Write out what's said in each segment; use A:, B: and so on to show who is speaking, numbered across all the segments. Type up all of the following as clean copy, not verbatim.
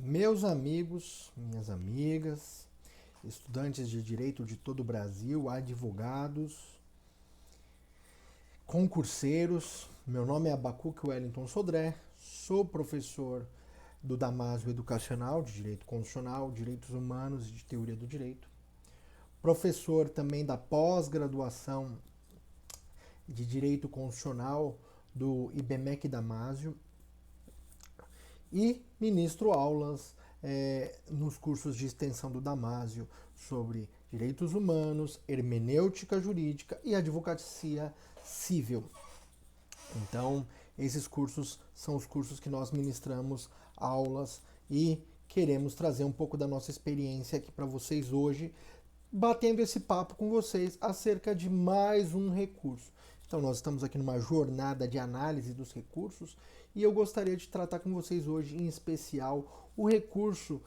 A: Meus amigos, minhas amigas, estudantes de direito de todo o Brasil, advogados, concurseiros, meu nome é Abacuque Wellington Sodré, sou professor do Damásio Educacional de Direito Constitucional, Direitos Humanos e de Teoria do Direito, professor também da pós-graduação de Direito Constitucional do IBMEC Damásio e ministro aulas nos cursos de extensão do Damásio sobre direitos humanos, hermenêutica jurídica e advocacia civil. Então, esses cursos são os cursos que nós ministramos aulas e queremos trazer um pouco da nossa experiência aqui para vocês hoje, batendo esse papo com vocês acerca de mais um recurso. Então, nós estamos aqui numa jornada de análise dos recursos e eu gostaria de tratar com vocês hoje, em especial, o recurso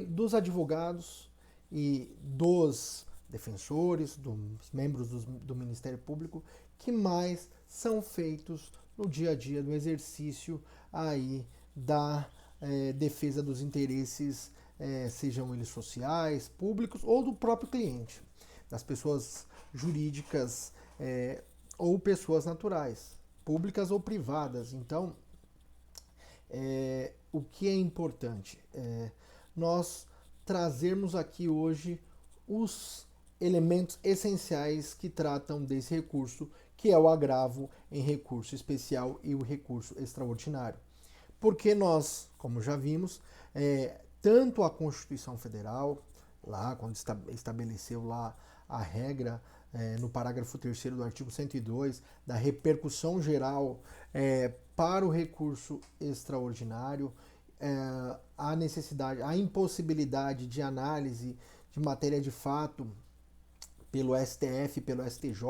A: dos advogados e dos defensores, dos membros do Ministério Público, que mais são feitos no dia a dia do exercício aí da defesa dos interesses, sejam eles sociais, públicos ou do próprio cliente, das pessoas jurídicas ou pessoas naturais, públicas ou privadas. Então, o que é importante? Nós trazermos aqui hoje os elementos essenciais que tratam desse recurso, que é o agravo em recurso especial e o recurso extraordinário. Porque nós, como já vimos, tanto a Constituição Federal, lá quando estabeleceu lá a regra no parágrafo 3º do artigo 102 da repercussão geral para o recurso extraordinário, a necessidade, a impossibilidade de análise de matéria de fato pelo STF, pelo STJ.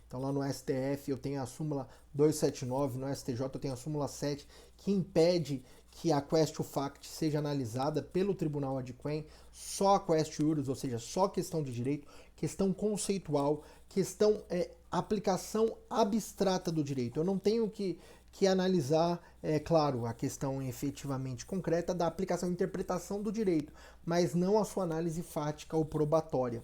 A: Então lá no STF eu tenho a súmula 279, no STJ eu tenho a súmula 7, que impede que a quaestio facti seja analisada pelo tribunal ad quem, só a quaestio iuris, ou seja, só questão de direito, questão conceitual, questão aplicação abstrata do direito. Eu não tenho que analisar, claro, a questão efetivamente concreta da aplicação e interpretação do direito, mas não a sua análise fática ou probatória.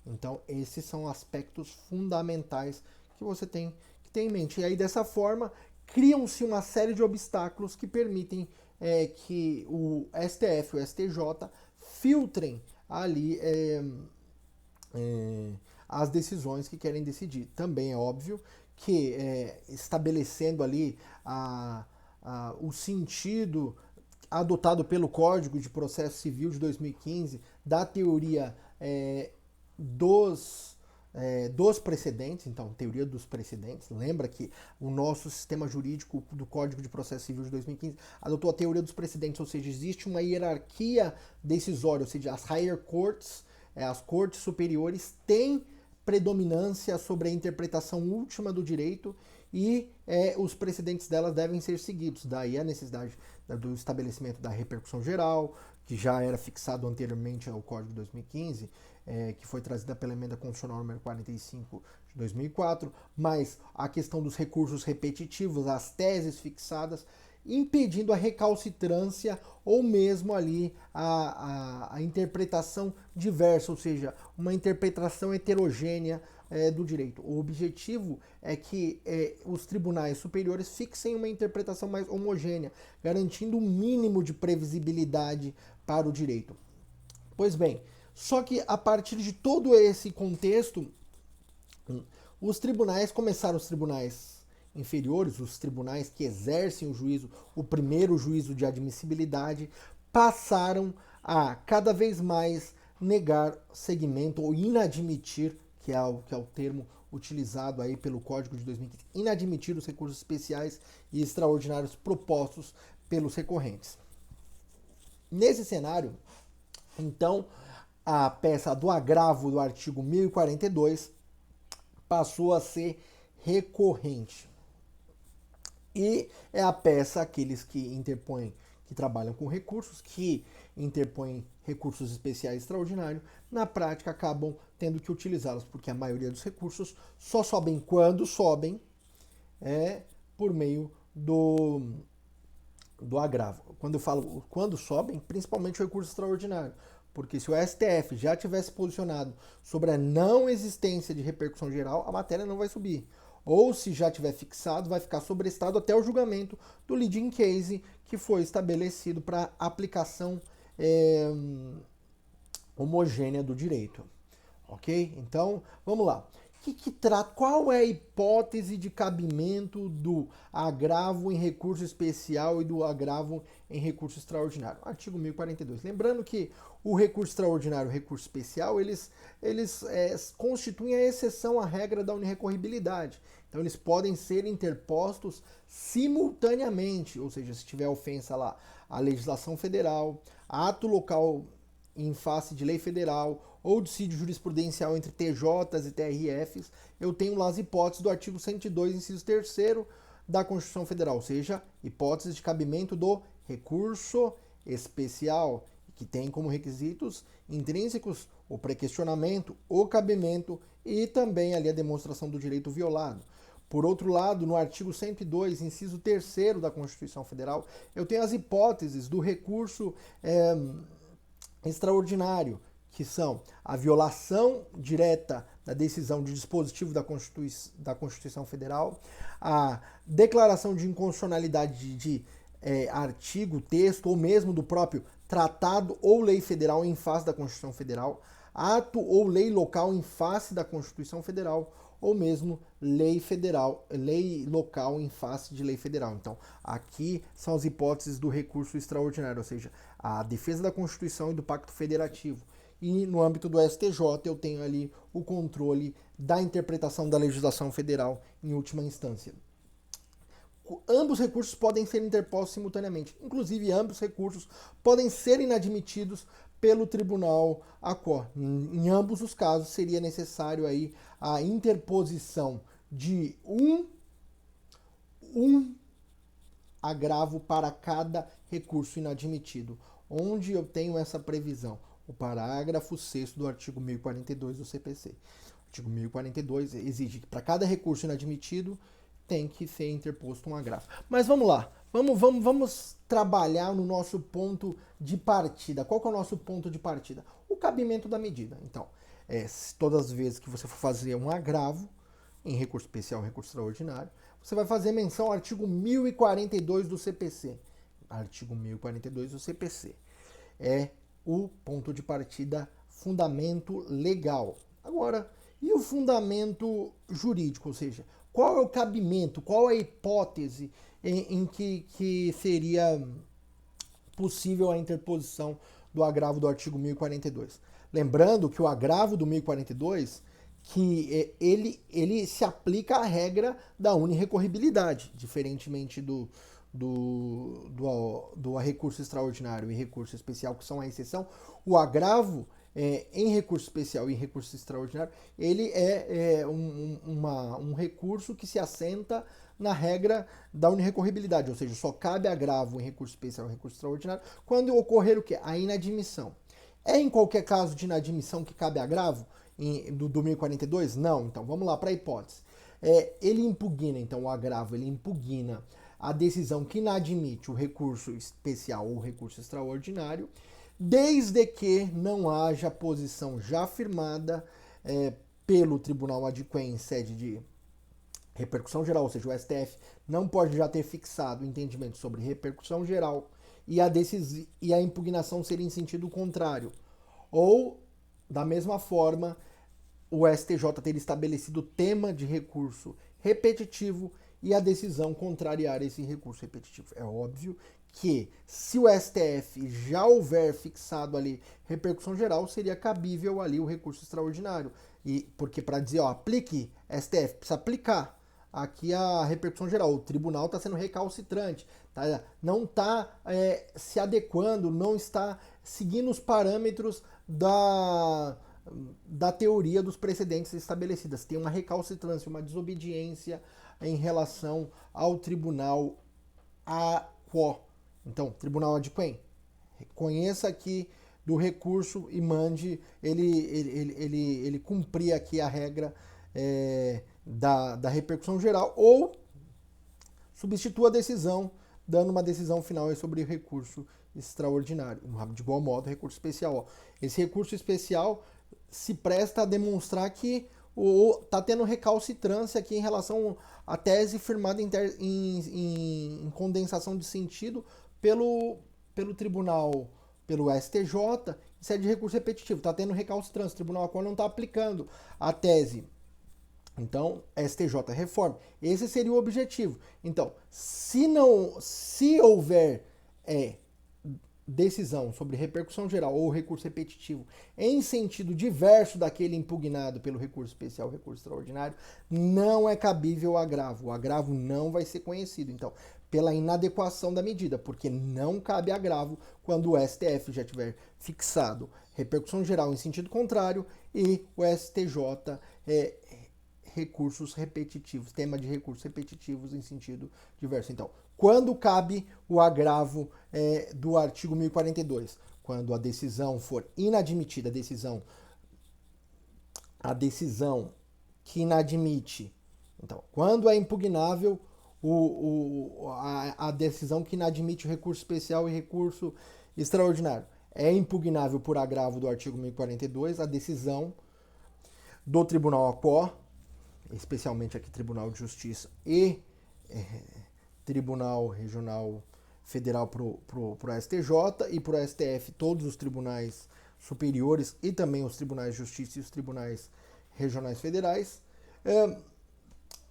A: Então, esses são aspectos fundamentais que você tem que ter em mente. E aí, dessa forma, criam-se uma série de obstáculos que permitem que o STF e o STJ filtrem ali as decisões que querem decidir. Também é óbvio que estabelecendo ali o sentido adotado pelo Código de Processo Civil de 2015 da teoria dos precedentes, então, teoria dos precedentes. Lembra que o nosso sistema jurídico do Código de Processo Civil de 2015 adotou a teoria dos precedentes, ou seja, existe uma hierarquia decisória, ou seja, as higher courts, as cortes superiores, têm predominância sobre a interpretação última do direito e os precedentes delas devem ser seguidos. Daí a necessidade do estabelecimento da repercussão geral, que já era fixado anteriormente ao Código de 2015, que foi trazida pela Emenda Constitucional número 45 de 2004, mas a questão dos recursos repetitivos, as teses fixadas, impedindo a recalcitrância ou mesmo ali a interpretação diversa, ou seja, uma interpretação heterogênea do direito. O objetivo é que os tribunais superiores fixem uma interpretação mais homogênea, garantindo um mínimo de previsibilidade para o direito. Pois bem, só que a partir de todo esse contexto, os tribunais inferiores, os tribunais que exercem o juízo, o primeiro juízo de admissibilidade, passaram a cada vez mais negar seguimento ou inadmitir, que é o termo utilizado aí pelo Código de 2015, inadmitir os recursos especiais e extraordinários propostos pelos recorrentes. Nesse cenário, então, a peça do agravo do artigo 1042 passou a ser recorrente. E é a peça aqueles que interpõem, que trabalham com recursos, que interpõem recursos especiais extraordinários, na prática acabam tendo que utilizá-los, porque a maioria dos recursos só sobem quando sobem por meio do agravo. Quando eu falo quando sobem, principalmente o recurso extraordinário. Porque se o STF já tivesse posicionado sobre a não existência de repercussão geral, a matéria não vai subir. Ou se já tiver fixado, vai ficar sobrestado até o julgamento do leading case que foi estabelecido para aplicação homogênea do direito. Ok? Então, vamos lá. Qual é a hipótese de cabimento do agravo em recurso especial e do agravo em recurso extraordinário? Artigo 1042. Lembrando que o recurso extraordinário e o recurso especial, eles constituem a exceção à regra da unirrecorribilidade. Então, eles podem ser interpostos simultaneamente, ou seja, se tiver ofensa lá à legislação federal, ato local em face de lei federal ou dissídio jurisprudencial entre TJs e TRFs, eu tenho lá as hipóteses do artigo 102, inciso 3º da Constituição Federal, ou seja, hipóteses de cabimento do recurso especial, que tem como requisitos intrínsecos o pré-questionamento, o cabimento e também ali a demonstração do direito violado. Por outro lado, no artigo 102, inciso 3º da Constituição Federal, eu tenho as hipóteses do recurso extraordinário, que são a violação direta da decisão de dispositivo da Constituição Federal, a declaração de inconstitucionalidade de artigo, texto ou mesmo do próprio tratado ou lei federal em face da Constituição Federal, ato ou lei local em face da Constituição Federal, ou mesmo lei federal, lei local em face de lei federal. Então, aqui são as hipóteses do recurso extraordinário, ou seja, a defesa da Constituição e do Pacto Federativo. E no âmbito do STJ eu tenho ali o controle da interpretação da legislação federal em última instância. Ambos recursos podem ser interpostos simultaneamente. Inclusive, ambos recursos podem ser inadmitidos pelo tribunal ACOR. Em ambos os casos, seria necessário aí a interposição de um agravo para cada recurso inadmitido. Onde eu tenho essa previsão? O parágrafo 6º do artigo 1042 do CPC. O artigo 1042 exige que para cada recurso inadmitido tem que ser interposto um agravo. Mas vamos lá, vamos trabalhar no nosso ponto de partida. Qual que é o nosso ponto de partida? O cabimento da medida. Então, todas as vezes que você for fazer um agravo, em recurso especial, recurso extraordinário, você vai fazer menção ao artigo 1042 do CPC. Artigo 1042 do CPC. É o ponto de partida, fundamento legal. Agora, e o fundamento jurídico? Ou seja, qual é o cabimento, qual é a hipótese em que seria possível a interposição do agravo do artigo 1042? Lembrando que o agravo do 1042, que ele se aplica à regra da unirrecorribilidade, diferentemente do recurso extraordinário e recurso especial, que são a exceção. O agravo em recurso especial e em recurso extraordinário, ele é um recurso que se assenta na regra da unirrecorribilidade, ou seja, só cabe agravo em recurso especial e recurso extraordinário quando ocorrer o quê? A inadmissão. É em qualquer caso de inadmissão que cabe agravo do 1042? Não. Então vamos lá para a hipótese. Ele impugna, então o agravo, ele impugna a decisão que inadmite o recurso especial ou o recurso extraordinário, desde que não haja posição já firmada pelo tribunal adquém em sede de repercussão geral, ou seja, o STF não pode já ter fixado o entendimento sobre repercussão geral e a impugnação seria em sentido contrário. Ou, da mesma forma, o STJ ter estabelecido o tema de recurso repetitivo e a decisão contrariar esse recurso repetitivo. É óbvio que, se o STF já houver fixado ali repercussão geral, seria cabível ali o recurso extraordinário. Porque para dizer, aplique, STF, precisa aplicar aqui a repercussão geral. O tribunal está sendo recalcitrante, não está se adequando, não está seguindo os parâmetros da teoria dos precedentes estabelecidas. Tem uma recalcitrância, uma desobediência em relação ao tribunal AQUO. Então, tribunal adquém, reconheça aqui do recurso e mande ele cumprir aqui a regra da repercussão geral ou substitua a decisão dando uma decisão final sobre o recurso extraordinário. De igual modo, recurso especial. Ó. Esse recurso especial se presta a demonstrar que está tendo recalcitrância aqui em relação à tese firmada em condensação de sentido pelo tribunal, pelo STJ, isso é de recurso repetitivo, está tendo recalcitrância, o tribunal não está aplicando a tese. Então, STJ reforma. Esse seria o objetivo. Então, se houver decisão sobre repercussão geral ou recurso repetitivo em sentido diverso daquele impugnado pelo recurso especial ou recurso extraordinário, não é cabível o agravo. O agravo não vai ser conhecido. Então, pela inadequação da medida, porque não cabe agravo quando o STF já tiver fixado repercussão geral em sentido contrário e o STJ recursos repetitivos, tema de recursos repetitivos em sentido diverso. Então, quando cabe o agravo do artigo 1042? Quando a decisão for inadmitida, a decisão que inadmite. Então, quando é impugnável a decisão que inadmite o recurso especial e recurso extraordinário. É impugnável por agravo do artigo 1042 a decisão do Tribunal ACO, especialmente aqui Tribunal de Justiça e Tribunal Regional Federal para o STJ e para o STF, todos os tribunais superiores e também os tribunais de justiça e os tribunais regionais federais,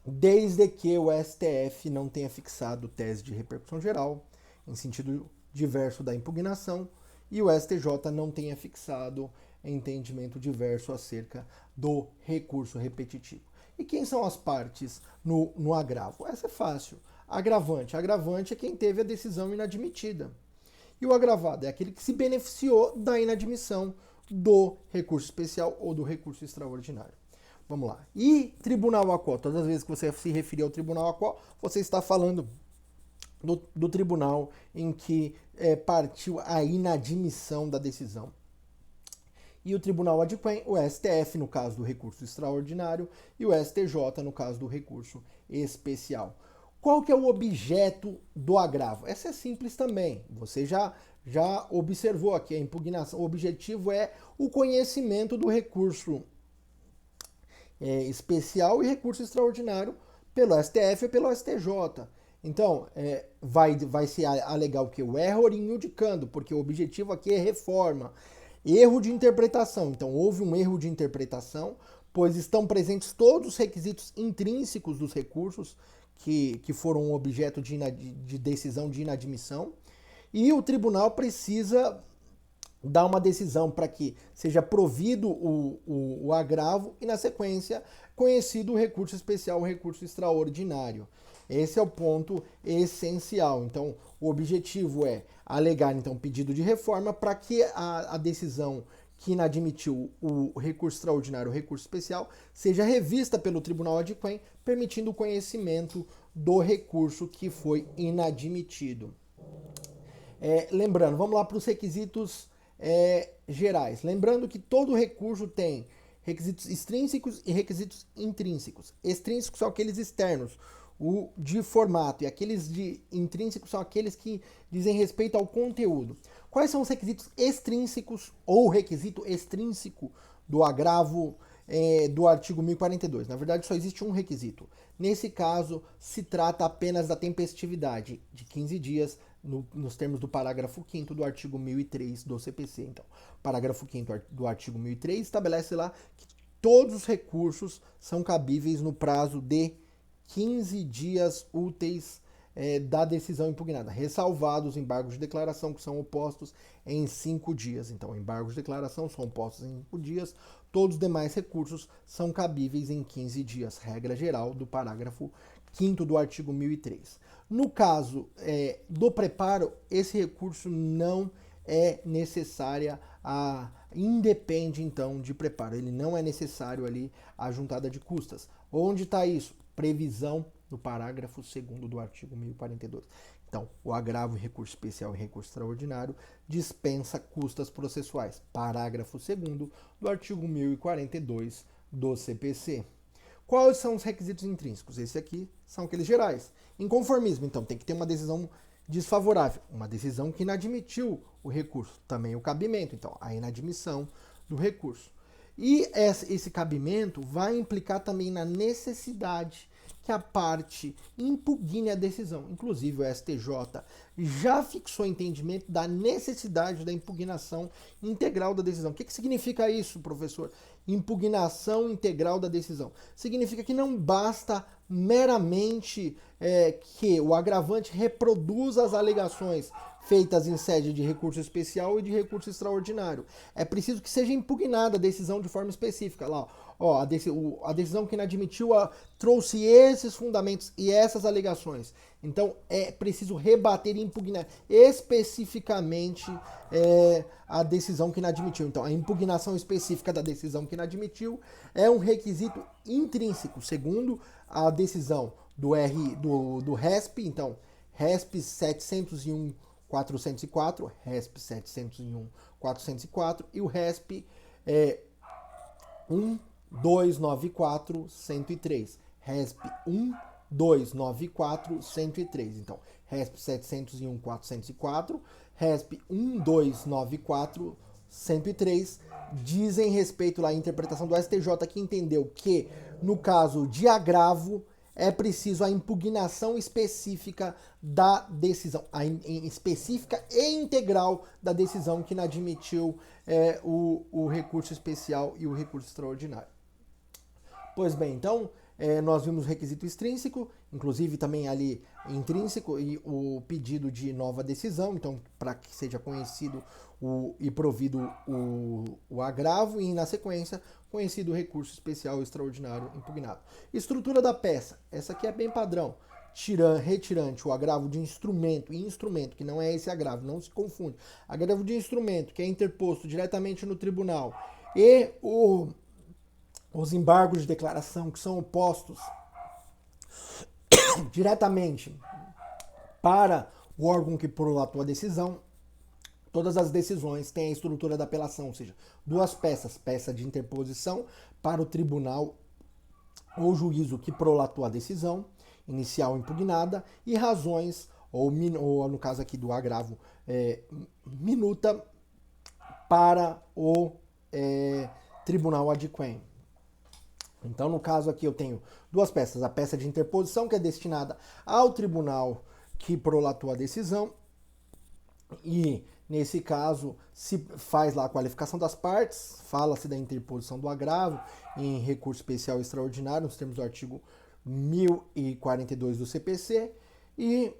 A: desde que o STF não tenha fixado tese de repercussão geral em sentido diverso da impugnação e o STJ não tenha fixado entendimento diverso acerca do recurso repetitivo. E quem são as partes no agravo? Essa é fácil. Agravante. Agravante é quem teve a decisão inadmitida. E o agravado é aquele que se beneficiou da inadmissão do recurso especial ou do recurso extraordinário. Vamos lá. E Tribunal ACO? Todas as vezes que você se referir ao Tribunal ACO, você está falando do tribunal em que partiu a inadmissão da decisão. E o tribunal adquém, o STF, no caso do recurso extraordinário, e o STJ, no caso do recurso especial. Qual que é o objeto do agravo? Essa é simples também. Você já observou aqui a impugnação. O objetivo é o conhecimento do recurso especial e recurso extraordinário pelo STF e pelo STJ. Então, vai se alegar o que? O erro indicando, porque o objetivo aqui é reforma. Erro de interpretação. Então, houve um erro de interpretação, pois estão presentes todos os requisitos intrínsecos dos recursos que foram objeto de decisão de inadmissão. E o tribunal precisa dar uma decisão para que seja provido o agravo e, na sequência, conhecido o recurso especial, o recurso extraordinário. Esse é o ponto essencial. Então, o objetivo é alegar então pedido de reforma para que a decisão que inadmitiu o recurso extraordinário, o recurso especial, seja revista pelo tribunal adquém, permitindo o conhecimento do recurso que foi inadmitido. Lembrando, vamos lá para os requisitos gerais. Lembrando que todo recurso tem requisitos extrínsecos e requisitos intrínsecos. Extrínsecos são aqueles externos, o de formato, e aqueles de intrínsecos são aqueles que dizem respeito ao conteúdo. Quais são os requisitos extrínsecos ou requisito extrínseco do agravo do artigo 1042? Na verdade, só existe um requisito. Nesse caso, se trata apenas da tempestividade de 15 dias, nos termos do parágrafo 5º do artigo 1003 do CPC. Então, parágrafo 5º do artigo 1003 estabelece lá que todos os recursos são cabíveis no prazo de 15 dias úteis da decisão impugnada, ressalvados os embargos de declaração, que são opostos em 5 dias. Então, embargos de declaração são opostos em 5 dias, todos os demais recursos são cabíveis em 15 dias, regra geral do parágrafo 5º do artigo 1003. No caso do preparo, esse recurso não é necessária independe então de preparo, ele não é necessário ali a juntada de custas. Onde está isso? Previsão no parágrafo 2º do artigo 1042. Então, o agravo em recurso especial e recurso extraordinário dispensa custas processuais. Parágrafo 2º do artigo 1042 do CPC. Quais são os requisitos intrínsecos? Esse aqui são aqueles gerais. Inconformismo, então, tem que ter uma decisão desfavorável, uma decisão que inadmitiu o recurso, também o cabimento, então a inadmissão do recurso. E esse cabimento vai implicar também na necessidade que a parte impugne a decisão. Inclusive, o STJ já fixou entendimento da necessidade da impugnação integral da decisão. O que significa isso, professor? Impugnação integral da decisão. Significa que não basta meramente que o agravante reproduza as alegações feitas em sede de recurso especial e de recurso extraordinário. É preciso que seja impugnada a decisão de forma específica. Lá, ó, a decisão que inadmitiu trouxe esses fundamentos e essas alegações. Então, é preciso rebater e impugnar especificamente a decisão que inadmitiu. Então, a impugnação específica da decisão que inadmitiu é um requisito intrínseco, segundo a decisão do RESP. Então, RESP 701/404, RESP 701/404 e o RESP 1294/103. RESP 1294/103. Então, RESP 701/404, RESP 1294/103 dizem respeito lá à interpretação do STJ, que entendeu que, no caso de agravo, é preciso a impugnação específica da decisão, específica e integral da decisão que inadmitiu o recurso especial e o recurso extraordinário. Pois bem, então, nós vimos o requisito extrínseco, inclusive também ali intrínseco, e o pedido de nova decisão, então, para que seja conhecido e provido o agravo, e na sequência, conhecido o recurso especial e extraordinário impugnado. Estrutura da peça, essa aqui é bem padrão. Retirante o agravo de instrumento, e instrumento, que não é esse agravo, não se confunde. Agravo de instrumento, que é interposto diretamente no tribunal, e os embargos de declaração, que são opostos diretamente para o órgão que prolatou a decisão. Todas as decisões têm a estrutura da apelação, ou seja, duas peças, peça de interposição para o tribunal ou juízo que prolatou a decisão inicial impugnada e razões, ou no caso aqui do agravo, minuta para o tribunal adquém. Então, no caso aqui, eu tenho duas peças. A peça de interposição, que é destinada ao tribunal que prolatou a decisão, e, nesse caso, se faz lá a qualificação das partes, fala-se da interposição do agravo em recurso especial e extraordinário, nos termos do artigo 1042 do CPC, e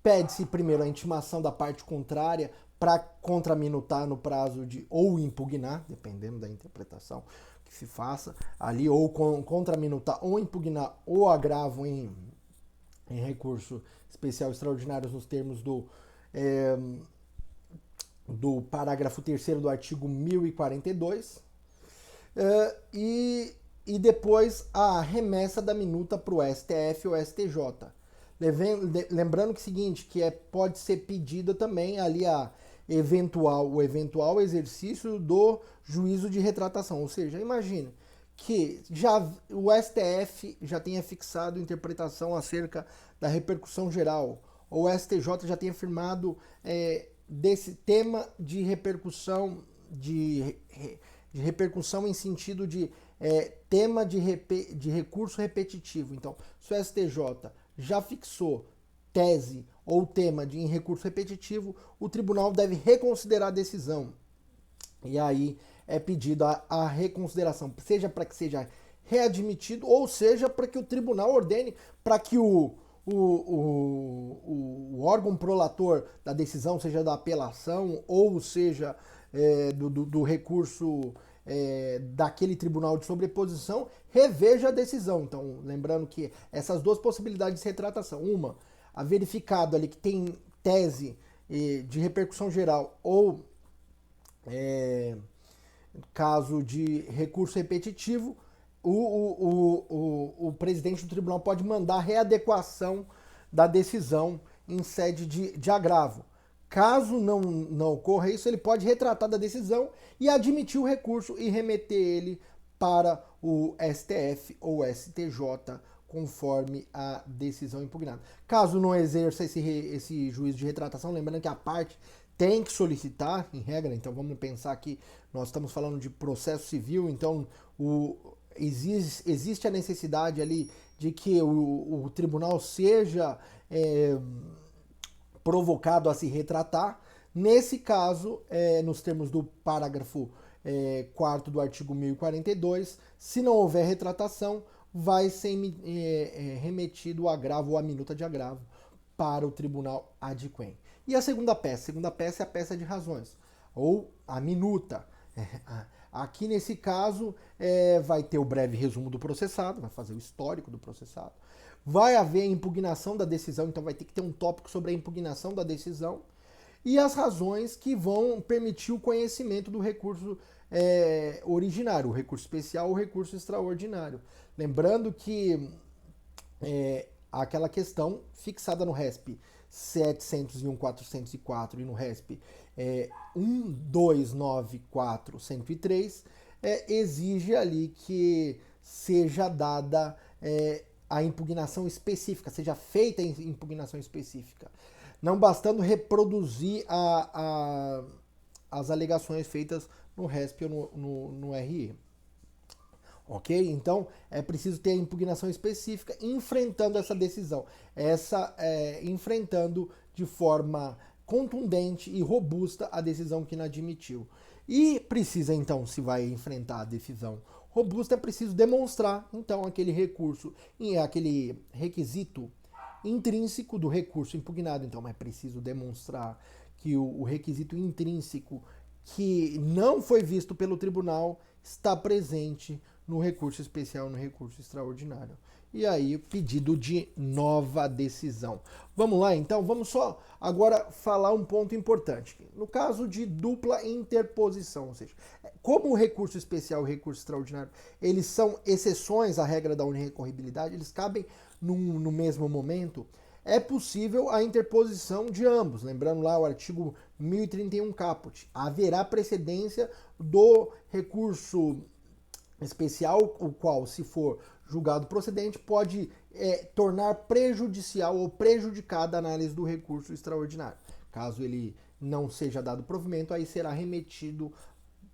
A: pede-se primeiro a intimação da parte contrária para contraminutar no prazo de, ou impugnar, dependendo da interpretação que se faça ali, ou contraminutar ou impugnar o agravo em recurso especial extraordinário nos termos do parágrafo 3º do artigo 1042, e depois a remessa da minuta para o STF ou STJ. Lembrando que é o seguinte, que pode ser pedida também ali o eventual exercício do juízo de retratação. Ou seja, imagine que o STF já tenha fixado interpretação acerca da repercussão geral, ou o STJ já tenha afirmado desse tema de repercussão, de repercussão em sentido de tema de recurso repetitivo. Então, se o STJ já fixou tese ou tema em recurso repetitivo, o tribunal deve reconsiderar a decisão. E aí é pedida a reconsideração, seja para que seja readmitido, ou seja para que o tribunal ordene para que o órgão prolator da decisão, seja da apelação ou seja do recurso daquele tribunal de sobreposição, reveja a decisão. Então, lembrando que essas duas possibilidades de retratação, uma, a verificado ali que tem tese de repercussão geral ou caso de recurso repetitivo, o presidente do tribunal pode mandar readequação da decisão em sede de agravo. Caso não ocorra isso, ele pode retratar da decisão e admitir o recurso e remeter ele para o STF ou STJ conforme a decisão impugnada. Caso não exerça esse juízo de retratação, lembrando que a parte tem que solicitar, em regra, então vamos pensar que nós estamos falando de processo civil, então existe a necessidade ali de que o tribunal seja provocado a se retratar. Nesse caso, nos termos do parágrafo 4º do artigo 1042, se não houver retratação, vai ser remetido o agravo ou a minuta de agravo para o tribunal ad quem. E a segunda peça? A segunda peça é a peça de razões, ou a minuta. Aqui nesse caso vai ter o breve resumo do processado, vai fazer o histórico do processado. Vai haver a impugnação da decisão, então vai ter que ter um tópico sobre a impugnação da decisão e as razões que vão permitir o conhecimento do recurso originário, o recurso especial ou o recurso extraordinário. Lembrando que aquela questão fixada no RESP 701.404 e no RESP 1294.103 exige ali que seja dada a impugnação específica, seja feita a impugnação específica. Não bastando reproduzir as alegações feitas no RESP ou no RE. Ok? Então, é preciso ter a impugnação específica enfrentando essa decisão. Enfrentando de forma contundente e robusta a decisão que inadmitiu. E precisa, então, se vai enfrentar a decisão robusta, é preciso demonstrar, então, aquele recurso, aquele requisito intrínseco do recurso impugnado. Então, é preciso demonstrar que o requisito intrínseco que não foi visto pelo tribunal está presente no recurso especial, no recurso extraordinário. E aí, pedido de nova decisão. Vamos lá, então? Vamos só agora falar um ponto importante. No caso de dupla interposição, ou seja, como o recurso especial e o recurso extraordinário, eles são exceções à regra da unirrecorribilidade, eles cabem no mesmo momento, é possível a interposição de ambos. Lembrando lá o artigo 1031 caput. Haverá precedência do recurso especial, o qual, se for julgado procedente, pode tornar prejudicial ou prejudicada a análise do recurso extraordinário. Caso ele não seja dado provimento, aí será remetido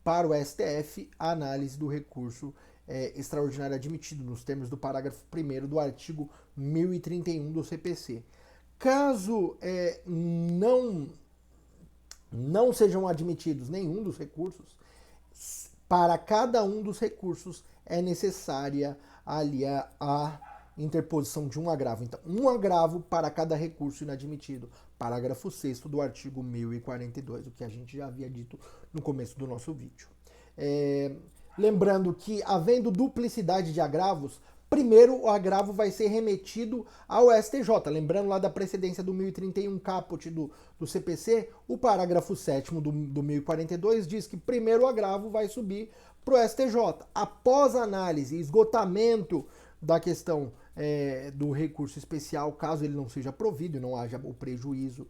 A: para o STF a análise do recurso extraordinário admitido, nos termos do parágrafo 1º do artigo 1031 do CPC. Caso não sejam admitidos nenhum dos recursos, para cada um dos recursos é necessária ali a interposição de um agravo. Então, um agravo para cada recurso inadmitido. Parágrafo 6º do artigo 1042, o que a gente já havia dito no começo do nosso vídeo. Lembrando que, havendo duplicidade de agravos, primeiro o agravo vai ser remetido ao STJ. Lembrando lá da precedência do 1031 caput do CPC, o parágrafo 7º do 1042 diz que primeiro o agravo vai subir para o STJ. Após a análise e esgotamento da questão do recurso especial, caso ele não seja provido e não haja o prejuízo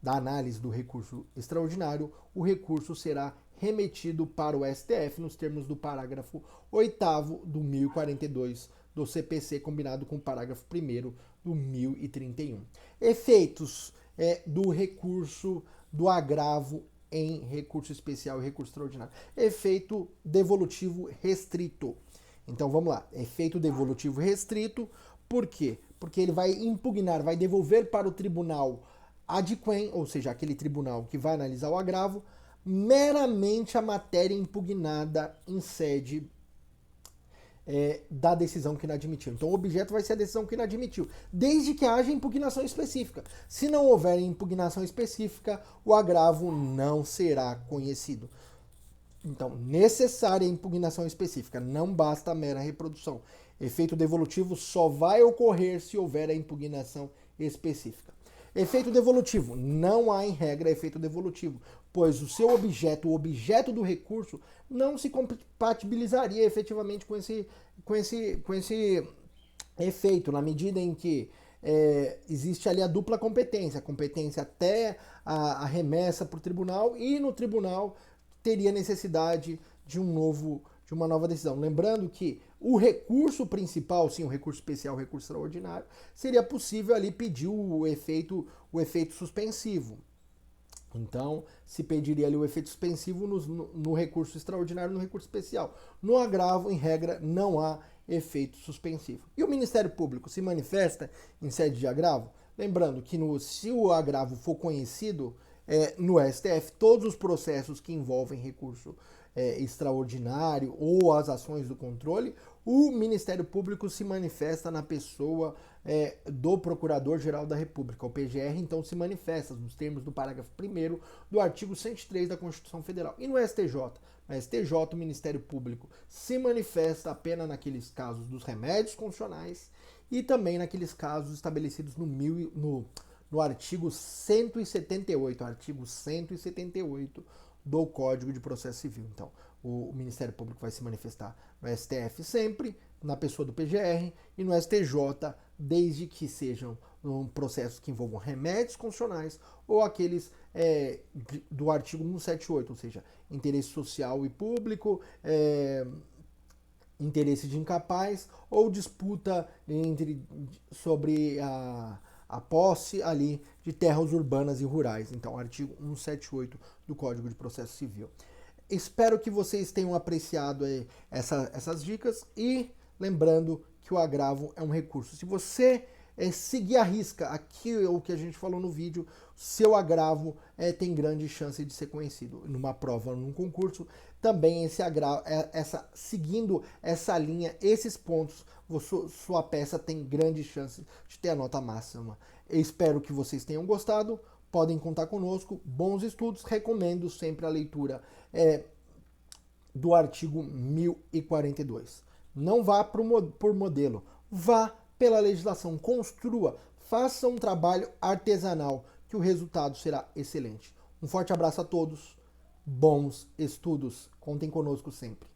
A: da análise do recurso extraordinário, o recurso será remetido para o STF nos termos do parágrafo 8º do 1042 do CPC, combinado com o parágrafo 1º do 1031. Efeitos do recurso do agravo em recurso especial e recurso extraordinário. Efeito devolutivo restrito. Então vamos lá. Efeito devolutivo restrito, por quê? Porque ele vai impugnar, vai devolver para o tribunal ad quem, ou seja, aquele tribunal que vai analisar o agravo, meramente a matéria impugnada em sede da decisão que inadmitiu. Então o objeto vai ser a decisão que inadmitiu, desde que haja impugnação específica. Se não houver impugnação específica, o agravo não será conhecido. Então, necessária a impugnação específica, não basta a mera reprodução. Efeito devolutivo só vai ocorrer se houver a impugnação específica. Efeito devolutivo. Não há em regra efeito devolutivo, pois o seu objeto, o objeto do recurso, não se compatibilizaria efetivamente com esse efeito, na medida em que existe ali a dupla competência, a competência até a remessa para o tribunal, e no tribunal teria necessidade de uma nova decisão. Lembrando que O recurso principal, sim, o recurso especial, o recurso extraordinário, seria possível ali pedir o efeito suspensivo. Então, se pediria ali o efeito suspensivo no recurso extraordinário e no recurso especial. No agravo, em regra, não há efeito suspensivo. E o Ministério Público se manifesta em sede de agravo? Lembrando que se o agravo for conhecido no STF, todos os processos que envolvem recurso extraordinário ou as ações do controle, o Ministério Público se manifesta na pessoa do Procurador-Geral da República. O PGR, então, se manifesta nos termos do parágrafo 1º do artigo 103 da Constituição Federal. E no STJ? No STJ, o Ministério Público se manifesta apenas naqueles casos dos remédios constitucionais e também naqueles casos estabelecidos no artigo 178 do Código de Processo Civil. Então, o Ministério Público vai se manifestar no STF sempre, na pessoa do PGR, e no STJ, desde que sejam processos que envolvam remédios constitucionais ou aqueles do artigo 178, ou seja, interesse social e público, interesse de incapaz ou disputa sobre a posse ali de terras urbanas e rurais. Então, artigo 178 do Código de Processo Civil. Espero que vocês tenham apreciado essas dicas e lembrando que o agravo é um recurso. Se você seguir a risca aquilo que a gente falou no vídeo, seu agravo tem grande chance de ser conhecido. Numa prova, num concurso, também esse agravo, seguindo essa linha, esses pontos, sua peça tem grande chance de ter a nota máxima. Eu espero que vocês tenham gostado. Podem contar conosco. Bons estudos. Recomendo sempre a leitura do artigo 1042. Não vá por modelo, vá pela legislação, construa, faça um trabalho artesanal, que o resultado será excelente. Um forte abraço a todos, bons estudos, contem conosco sempre.